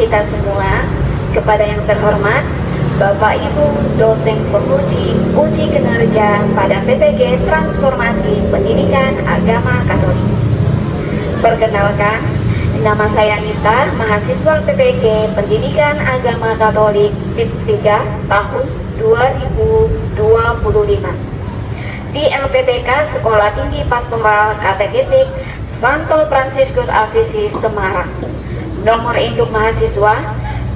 kita semua, kepada yang terhormat Bapak Ibu dosen penguji uji kinerja pada PPG Transformasi Pendidikan Agama Katolik. Perkenalkan, nama saya Nita, mahasiswa PPG Pendidikan Agama Katolik PIP 3 tahun 2025 di LPTK Sekolah Tinggi Pastoral Kateketik Santo Fransiskus Asisi Semarang. Nomor induk mahasiswa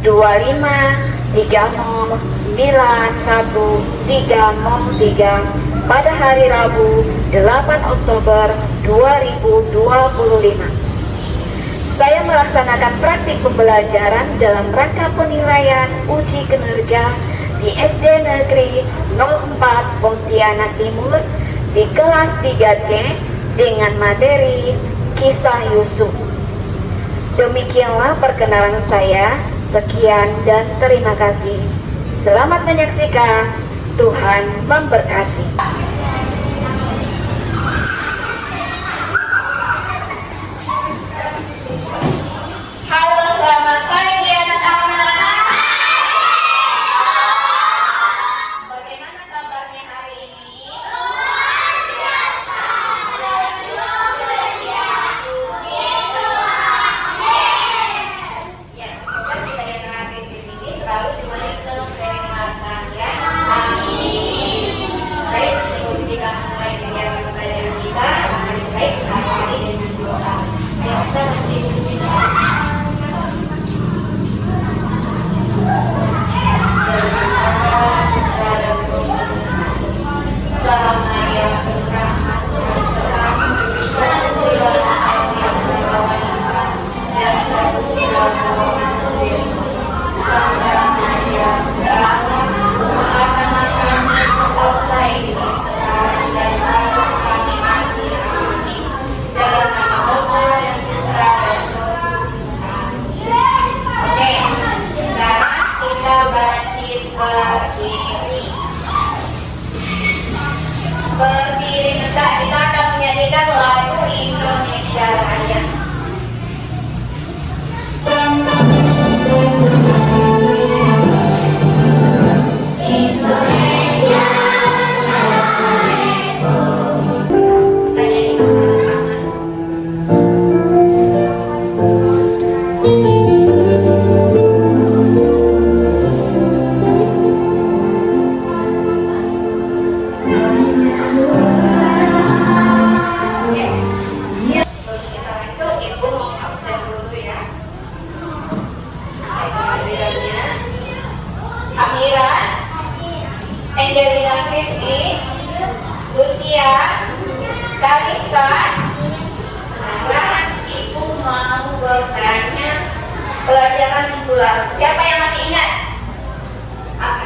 253091303 pada hari Rabu 8 Oktober 2025. Saya melaksanakan praktik pembelajaran dalam rangka penilaian uji kinerja di SD Negeri 04 Pontianak Timur di kelas 3C dengan materi Kisah Yusuf. Demikianlah perkenalan saya. Sekian dan terima kasih. Selamat menyaksikan. Tuhan memberkati. Halo, selamat pagi anak-anak. Bagaimana kabarnya hari ini? Luar biasa. Ya, semoga kita yang hadir di sini selalu diberi kesehatan ya. Amin. Baik, sebelum kita mulai kegiatan pembelajaran kita, lebih baik kita akhiri dengan doa. Ayo kita mesti selama yang berrahmat terang berjalan yang berlawan dan berjalan sama yang dalam akan selesai ini sekarang dan harus kami mati ini dalam nama Allah dan Putra dan Roh Kudus. Oke, sekarang kita bangkit berdiri. Berdiri tegak, kita akan menyanyikan lagu Indonesia Raya. Indonesia Raya. Kita nyanyi bersama-sama. Ibu mau absen dulu ya. Kehadirannya Amira, Angelina Kristi, Lucia, Kalista. Sekarang ibu mau bertanya pelajaran minggu lalu. Siapa yang masih ingat? Apa?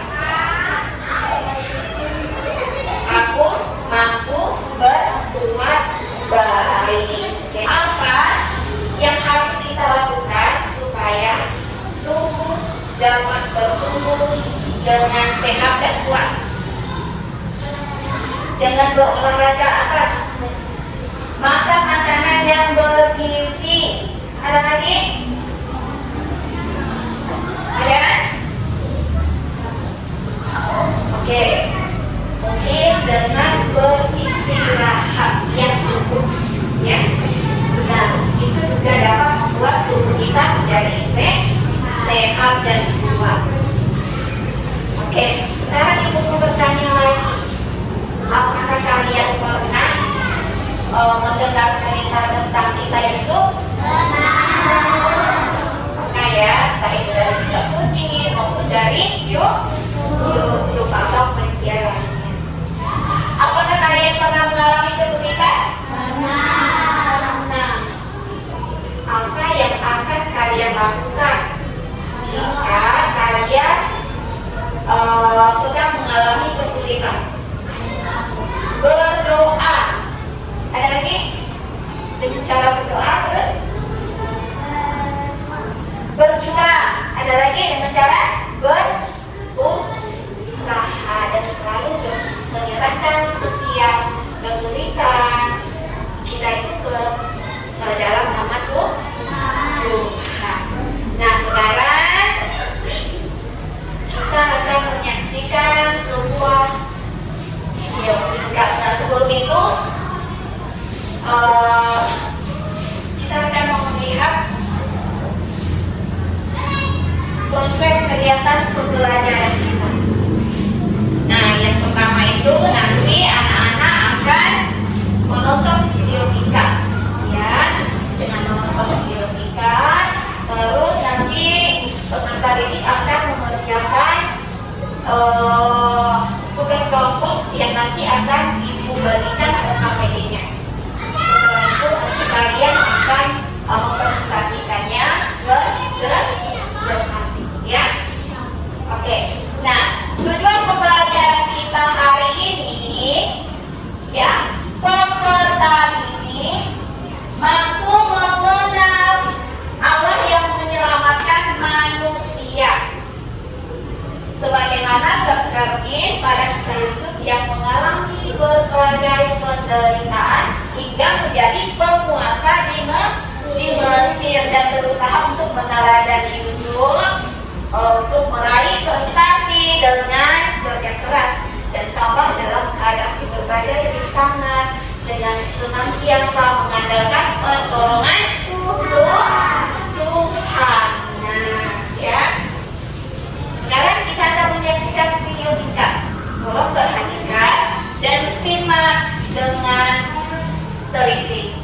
Aku mampu berbuat baik. Apa yang harus kita lakukan supaya tubuh dapat bertumbuh dengan sehat dan kuat? Dengan berolahraga apa? Makan makanan yang bergizi. Ada lagi? Ada? Oke. Mungkin dengan beristirahat yang cukup, ya. Nah, itu juga dapat membuat tubuh kita menjadi sehat dan kuat. Oke, sekarang ibu mau bertanya lagi. Apakah kalian pernah mendengar cerita tentang kisah Yusuf? Pernah ya, baik dari kitab suci maupun dari Yusuf atau penjara lainnya. Apakah kalian pernah mengalami kesulitan? Nah, apa yang akan kalian lakukan jika kalian sedang mengalami kesulitan? Berdoa. Ada lagi? Dengan cara berdoa, terus berjuang. Ada lagi dengan cara berusaha dan selalu menyerahkan setiap kesulitan kita itu ke dalam nama Tuhan. Nah, sekarang itu eh, kita akan melihat proses kegiatan pembelajaran kita. Nah, yang pertama itu nanti anak-anak akan menonton video singkat, ya, dengan menonton video singkat. Terus nanti pengantar ini akan mengerjakan tugas kelompok yang nanti akan ibu bagikan KPD-nya. Setelah itu nanti kalian akan mempresentasikannya ke hati, ya. Oke. Nah, tujuan pembelajaran kita hari ini, ya, peserta ini mampu mengenal Allah yang menyelamatkan manusia, sebagaimana tercermin pada kisah Yusuf yang mengalami berbagai penderitaan hingga menjadi penguasa di Mesir dan berusaha untuk meneladani Yusuf untuk meraih prestasi dengan kerja keras dan tabah dalam menghadapi berbagai rintangan dengan senantiasa mengandalkan pertolongan Tuhan. Nah, ya. Sekarang kita akan menyaksikan video singkat. Tolong perhatikan dan simak dengan teliti.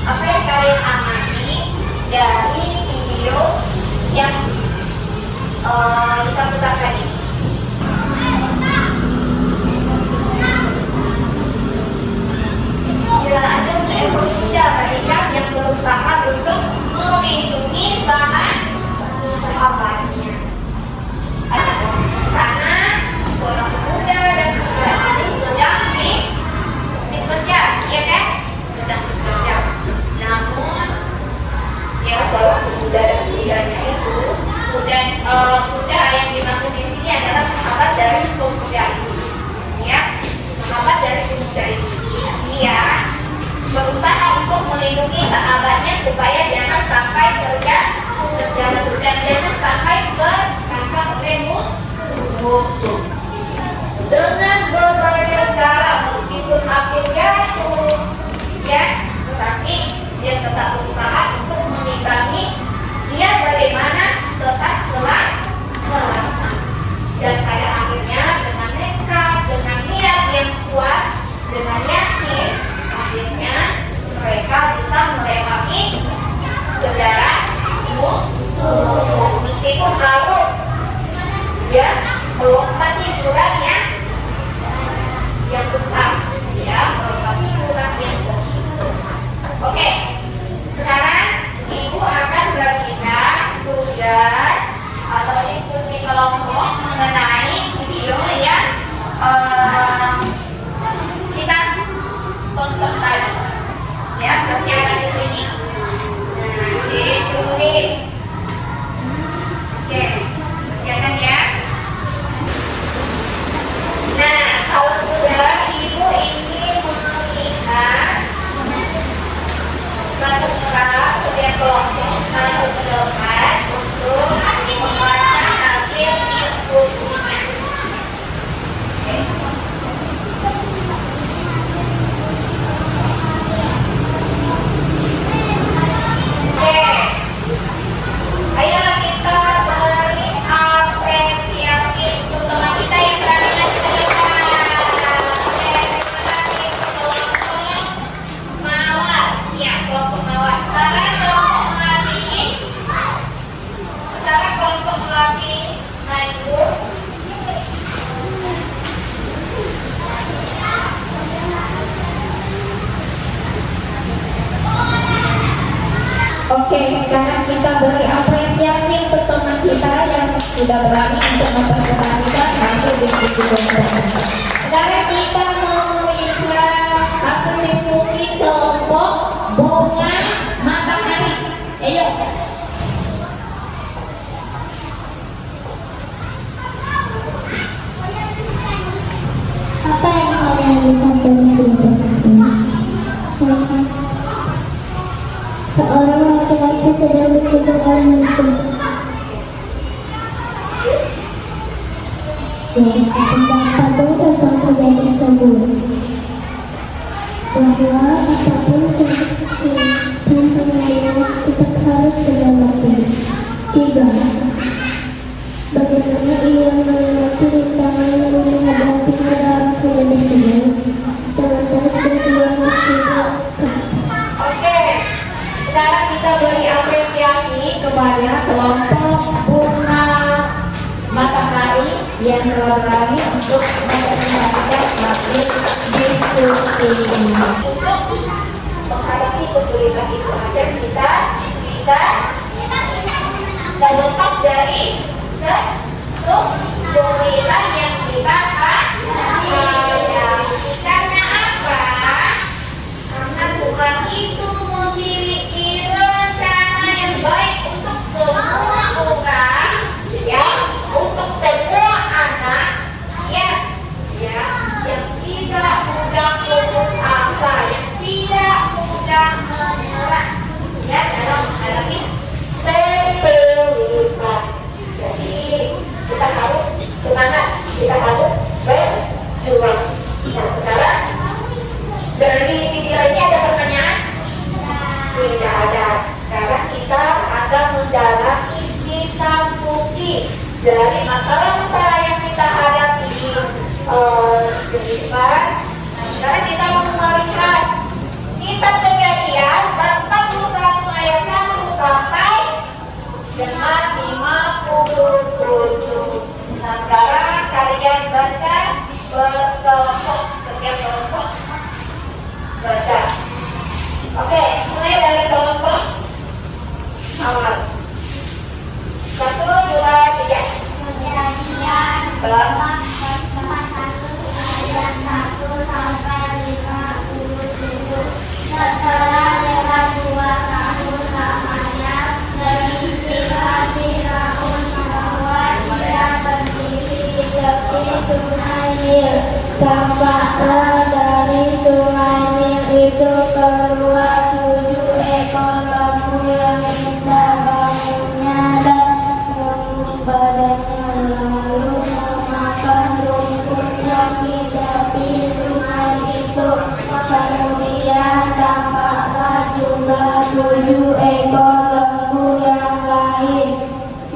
Apa yang kalian amati dari video yang kita putarkan ini? Bila ada seekor kuda berikan yang berusaha untuk melindungi sahabatnya. Ada di sana seorang pemuda dan kuda ini sedang dikejar, ya kan? Sedang dikejar. Namun, ya seorang pemuda dan kudanya itu, kuda yang dimaksud di sini adalah sahabat dari pemuda itu, ya, sahabat dari pemuda itu. Dia berusaha untuk melindungi sahabatnya supaya jangan sampai terjatuh dan jangan sampai tertangkap oleh musuh. Dengan berbagai cara, meskipun hampir jatuh, ya, tetapi dia tetap berusaha untuk mengimbangi dia bagaimana tetap selamat. Dan pada akhirnya dengan nekat, dengan niat yang kuat, dengan yakin, akhirnya mereka bisa melewati kejaran musuh, meskipun harus, ya, melompati jurang yang besar, ya, melompati jurang yang besar. Oke, sekarang ibu akan berikan tugas atau diskusi kelompok mengenai video yang kita tonton tadi, ya, kerjakan di sini. Nah, ditulis. Oke, kerjakan ya. Nah, kalau sudah ibu ingin melihat satu kelompok, setiap kelompok satu kelompok untuk membaca hasil diskusinya. Oke. Ayo kita beri apresiasi untuk teman kita yang berani menceritakan. Kelompok Mawar, ya, kelompok Mawar. Sekarang kelompok melatih maju. Oke, sekarang kita beri apresiasi untuk teman kita yang sudah berani untuk mempresentasikan hasil diskusi kelompok. Sekarang kita mau melihat hasil diskusi kelompok bunga matahari. Ayo. Apa yang kalian lihat dari kelompok ini? Seorang laki-laki aku sedang bersyukur itu. Jadi tentang padu tentang kejadian tersebut. Bahwa apapun terjadi dan terlalu tetap harus dilewati. 3. Bagaimana ia melewati rintangan yang menghadapi dalam kejadian tersebut dengan terus berjuang meskipun. Oke, sekarang kita beri apresiasi kepada kelompok bunga matahari yang telah berani untuk mempresentasikan materi diskusi ini. Untuk menghadapi kesulitan itu agar kita bisa terlepas dari kesulitan yang kita hadapi. Karena apa? Karena Tuhan itu memiliki rencana yang baik untuk semua orang, ya, untuk semua anak, ya, yang tidak mudah putus asa, yang tidak mudah menyerah, ya, dalam menghadapi kesulitan. Jadi kita harus semangat, kita harus berjuang. Nah, sekarang dari video ini ada pertanyaan? Tidak ada. Sekarang kita akan mendalami kitab suci dari masalah-masalah yang kita hadapi di kehidupan. Nah, sekarang kita mau melihat kitab Kejadian bab 41 ayat 1 sampai dengan 57. Nah, sekarang kalian baca berkelompok, setiap kelompok baca. Oke, mulai dari kelompok awal. 1, 2, 3. Kejadian Bab 1 sampai 57. Setelah lewat 2 tahun lamanya, beristirahat Firaun bahwa ia berdiri di tepi sungai Nil. Tampaklah dari sungai Nil itu keluar 7 ekor lembu yang indah baunya dan gemuk badannya, lalu memakan rumput yang di tepi sungai itu. Kemudian tampaklah juga 7 ekor lembu yang lain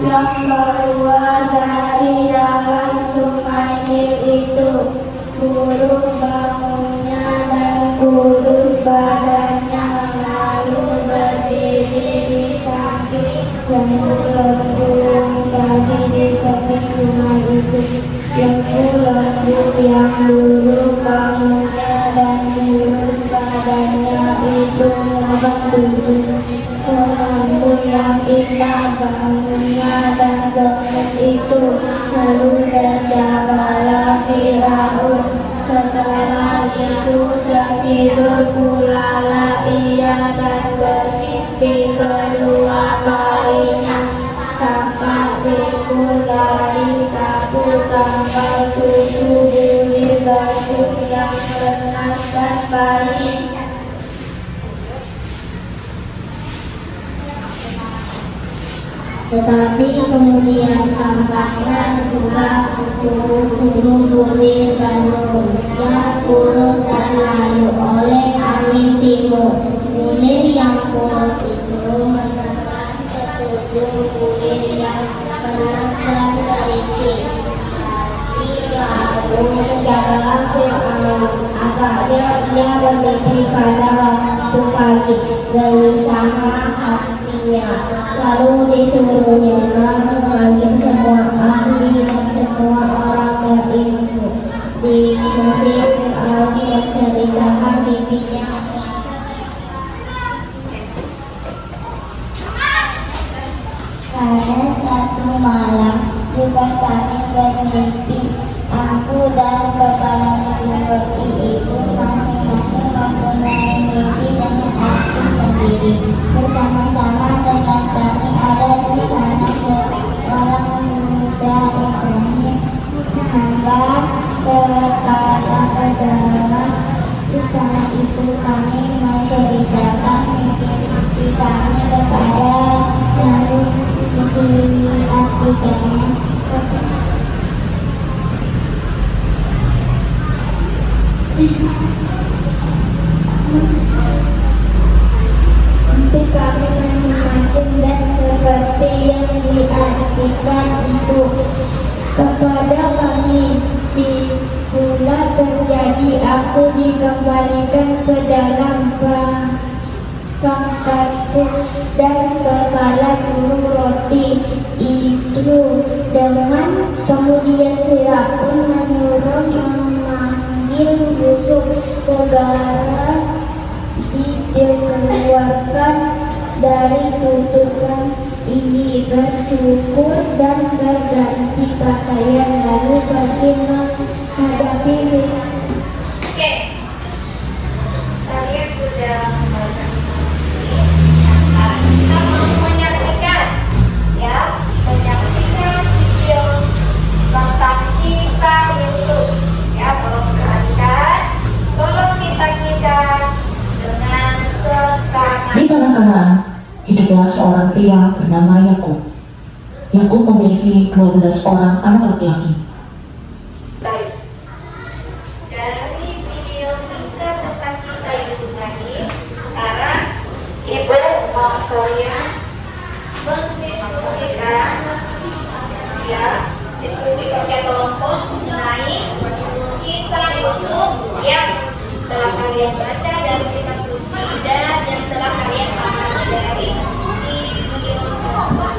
yang keluar dari dalam sungai Nil itu. Burung bangunnya dan kurus badannya, lalu berdiri di samping lembu-lembu yang tadi di tepi sungai itu. Lembu-lembu yang burung bangunnya dan kurus badannya itu membantu. Lembu yang indah bangunnya dan gemuk itu lalu terjagalah Firaun. Setelah itu tertidur pulalah ia dan bermimpi kedua kalinya. Tampak timbul dari kabut-kabut 7 bulir gandum yang bernasab baik. Tetapi kemudian tampaknya juga 10 bulir gandum yang kurus dan layu oleh angin timur. Bulir yang kurus itu menekan 7 bulir yang bernasab baik. Lalu menjagalah Firaun. Agaknya ia bermimpi pada waktu pagi, gelisahlah hatinya. Lalu disuruhnya memanggil semua ahli dan semua orang berilmu di Mesir. Firaun menceritakan mimpinya. Pada satu malam juga kami bermimpi. Aku dan kepala roti itu masing-masing mempunyai mimpi dengan arti sendiri. Bersama-sama dengan kami ada di sana seorang muda Ibrahim, hamba kepada agama. Setelah itu kami menceritakan mimpi-mimpi kami kepada pangkatku dan kepala burung roti itu. Dengan kemudian Firaun menyuruh memanggil Yusuf. Segera dikeluarkan dari tutupan ini, bercukur dan berganti pakaian, lalu pergi menghadapi. Oke, kalian sudah membaca ini. Nah, kita mau menyaksikan, ya, menyaksikan video tentang kisah Yusuf. Ya, tolong perhatikan, tolong disaksikan dengan seksama. Di Kanaan hiduplah seorang pria bernama Yakub. Yakub memiliki 12 orang anak laki-laki. Baik. Dari video singkat tentang kisah Yusuf tadi, sekarang ibu mau kalian mendiskusikan, ya, diskusi kerja kelompok mengenai kisah Yusuf yang telah kalian baca dari kitab suci dan yang telah kalian pahami dari video tersebut.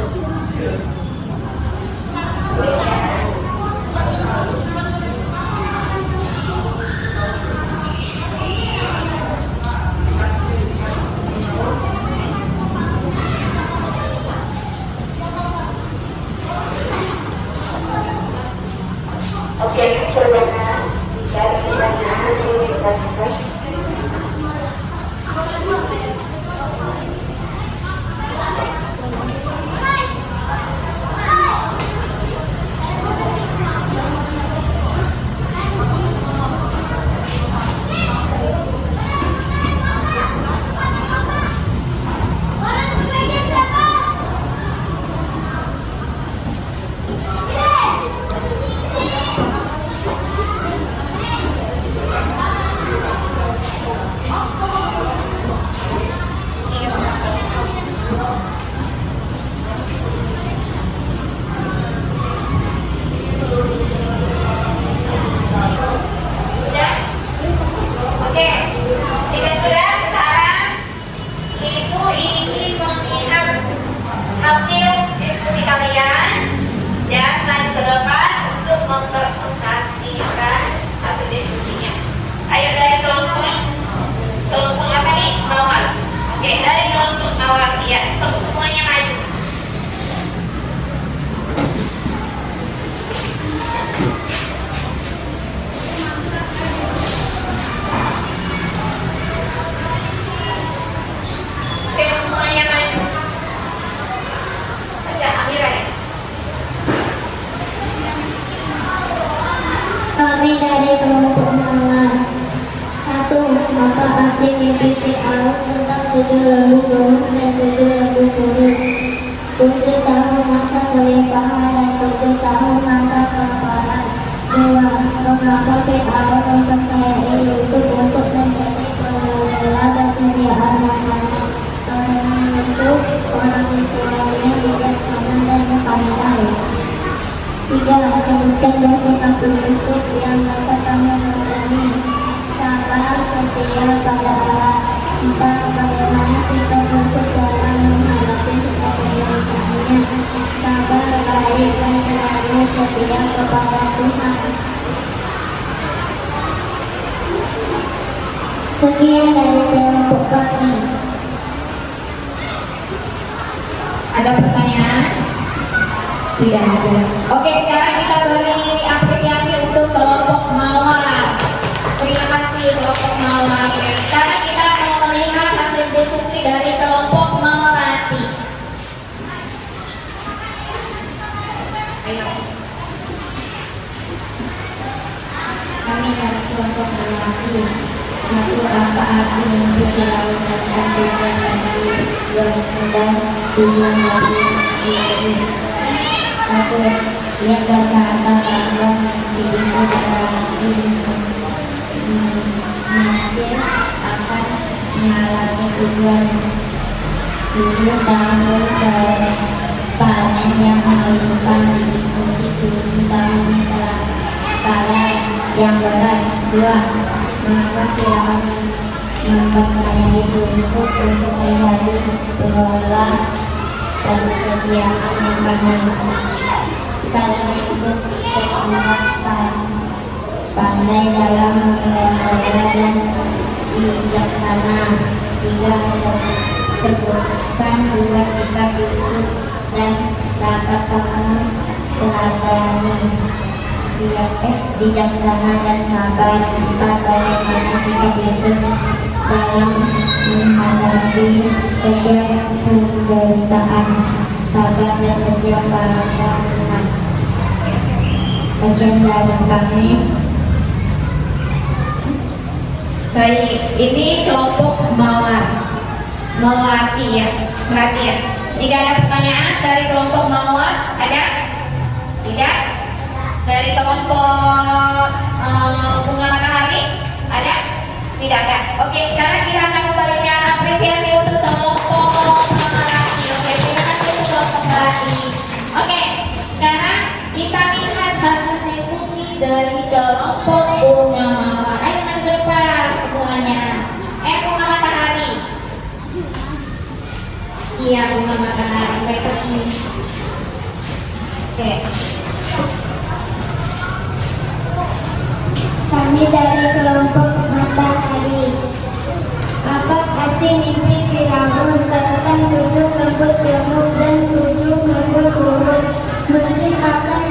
Oke, pertanyaan dari pertanyaan ini kita Kami dari kelompok Mawar. 1. Apa arti mimpi Firaun tentang 7 lembu gawang dan 7 lembu kurus? 7 tahun masa kelimpahan dan 7 tahun masa kelaparan. 2. Mengapa Firaun mempercayai Yusuf untuk menjadi pengelola dan penyiar makanan? Karena Yusuf orang tuanya bijaksana dan pandai. 3. Sebutkan dasar Yusuf yang dapat kamu mengalami. Sabar, setia pada Allah. 4. Bagaimana kita Yusuf dalam menghadapi segala kesulitannya? Sabar, baik, dan selalu setia kepada Tuhan. Sekian dari kelompok kami. Ada pertanyaan? Tidak ada. Oke, sekarang kita beri apresiasi untuk kelompok Mawar. Terima kasih kelompok Mawar. Sekarang kita mau melihat hasil diskusi dari kelompok Melati. Ayo. Kami dari kelompok Melati. 1. Apa arti mimpi Firaun tentang tujuan lagi yang sedang tujuan lagi ini? 1. Ia berkata bahwa mimpi itu berarti mungkin akan mengalami tujuan 7 tahun panen yang melimpah diikuti 7 tahun kelaparan yang berat. 2. Mengapa Firaun mempercayai Yusuf untuk menjadi pengelola persediaan makanan. Karena itu terlihat pandai dalam mengelola dan bijaksana. Tiga sebutkan dua sikap Yusuf dan dapat kamu teladani. Bijaksana dan sabar. Empat, bagaimana sikap Yusuf dalam menghadapi setiap penderitaan, sabar dan setiap perasaan. Bagian dari kami. Baik, ini kelompok Mawati ya, perhatian. Jika ada pertanyaan dari kelompok Mawat, ada? Tidak? Dari kelompok Bunga Matahari, ada? Tidak ada. Oke, sekarang kita akan memberikan apresiasi untuk kelompok Mawati. Oke, terima kasih untuk kelompok Mawati. Oke, sekarang kita lihat hasil diskusi dari kelompok Bunga Mawar. Ayo maju ke depan semuanya. Bunga Matahari. Iya, Bunga Matahari. Baik, ini. Oke. Kami dari kelompok Matahari. Apa arti mimpi Firaun tentang 7 lembut gemuk dan 7 lembut kurus? Mesir akan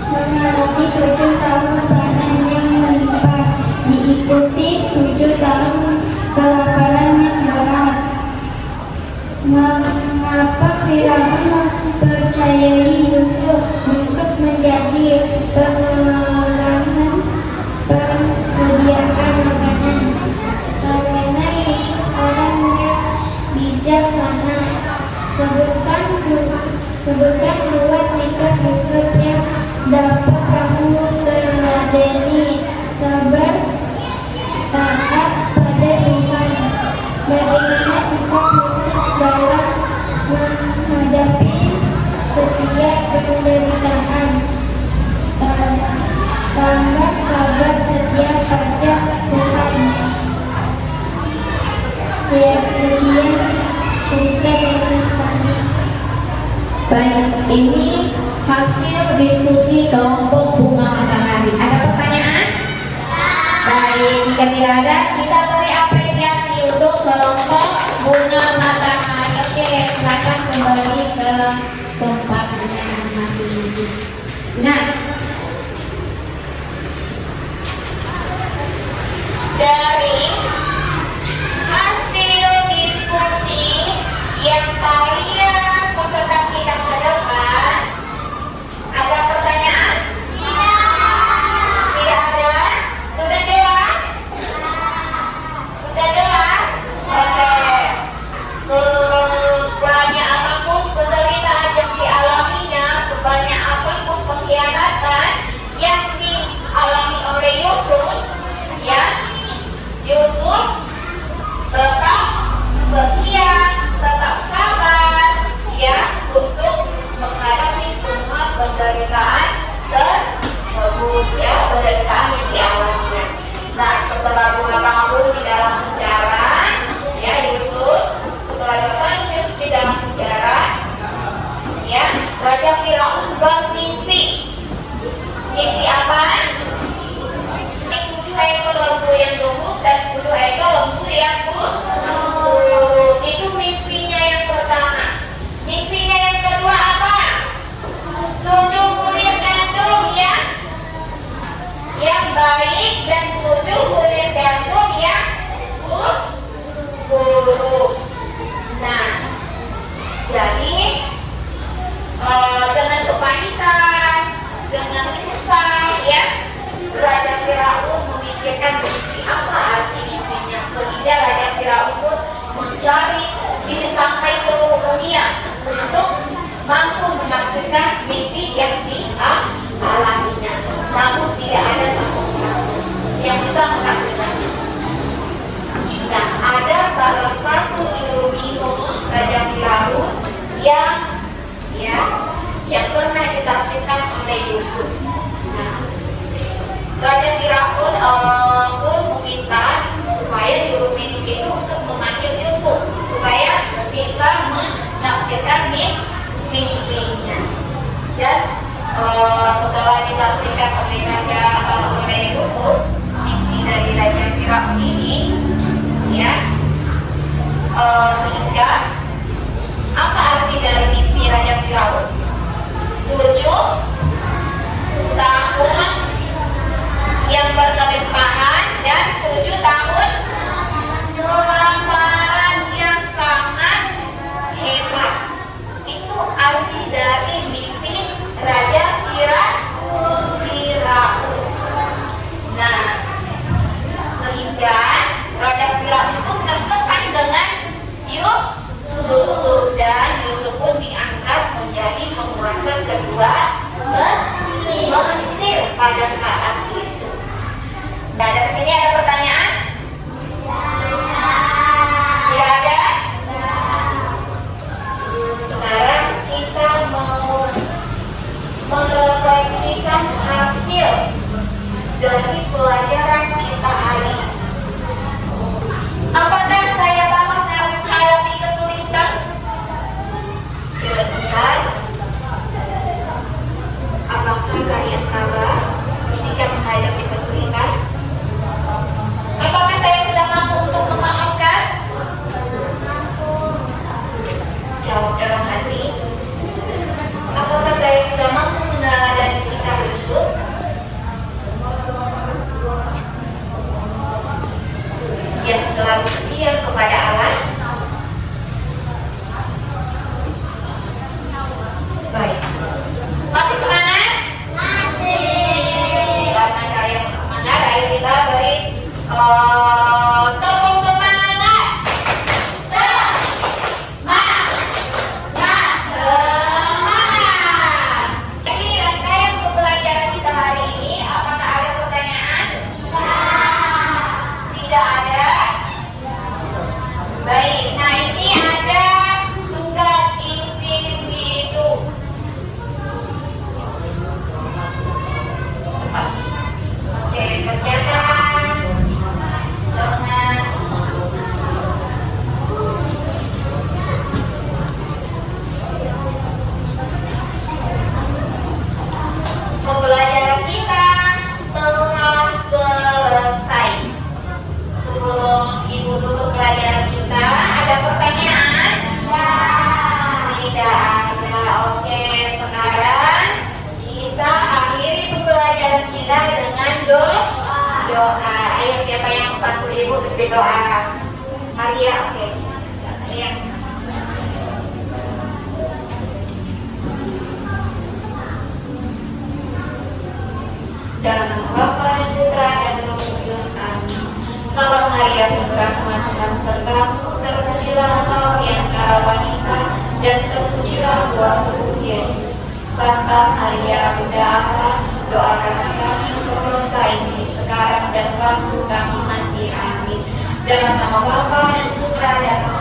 mengalami 7 tahun panen yang melimpah, diikuti 7 tahun kelaparan yang berat. Mengapa Firaun mempercayai Yusuf untuk menjadi pengelola persediaan makanan? Karena Yusuf orang yang bijaksana. Sebutkan dua sikap Yusuf yang dapat kamu teladani. Sabar, taat pada Tuhan. Bagaimana sikap Yusuf dalam menghadapi setiap penderitaan? Tambah sabar setia pada Tuhan. Sekian cerita dari kami. Baik, ini hasil diskusi kelompok Bunga Matahari. Ada pertanyaan? Baik, jika tidak ada, kita beri apresiasi untuk kelompok Bunga Matahari. Oke, silakan kembali ke tempatnya masing-masing. Nah, Dari hasil diskusi yang kalian presentasikan ke depan, ada pertanyaan? Tidak ada? Sudah jelas? Sudah jelas? Oke. Sebanyak apapun penderitaan yang dialaminya, sebanyak apapun pengkhianatan yang dialami oleh Yusuf, ya, Yusuf ditafsirkan mimpinya. Dan setelah ditafsirkan oleh Raja Yusuf, mimpi dari Raja Firaun ini, ya, sehingga apa arti dari mimpi Raja Firaun? 7 tahun yang berkelimpahan dan 7 tahun kelaparan yang sangat hebat. Itu arti dari mimpi Raja Firaun. Nah, sehingga Raja Firaun itu terkesan dengan Yusuf, dan Yusuf pun diangkat menjadi penguasa kedua Mesir pada saat itu. Nah, dari sini ada pertanyaan? Tidak ada? Sekarang kita mau merefleksikan hasil dari pelajaran kita hari ini. Apakah saya menghadapi kesulitan? Kira-kira apakah kalian tabah ketika menghadapi kesulitan? Apakah saya sudah mampu untuk memaafkan? Jawab dalam hati. Apakah saya sudah mampu meneladani sikap Yusuf? Yang selalu setia kepada Allah. Baik. Masih semangat? Masih. Karena kalian semangat, ayo kita beri tepuk semangat. Semangat. Jadi rangkaian pembelajaran kita hari ini, apakah ada pertanyaan? Tidak ada. Baik, nah ini ada tugas individu. Oke, kerjakan dengan pembelajaran kita telah selesai. Sebelum Ibu tutup pelajaran kita, ada pertanyaan? Tidak ada. Oke, sekarang kita akhiri pembelajaran kita dengan doa. Ayo, siapa yang membantu Ibu bikin doa? Maria, oke. Maria. Dalam nama Bapa dan Putra dan Roh Kudus. Amin. Salam Maria, penuh rahmat Tuhan sertamu, terpujilah engkau di antara wanita, dan terpujilah buah tubuh Yesus. Santa Maria, Bunda Allah, doakanlah kami yang berdosa ini sekarang dan waktu kami mati. Amin. Dalam nama Bapa dan Putra dan Roh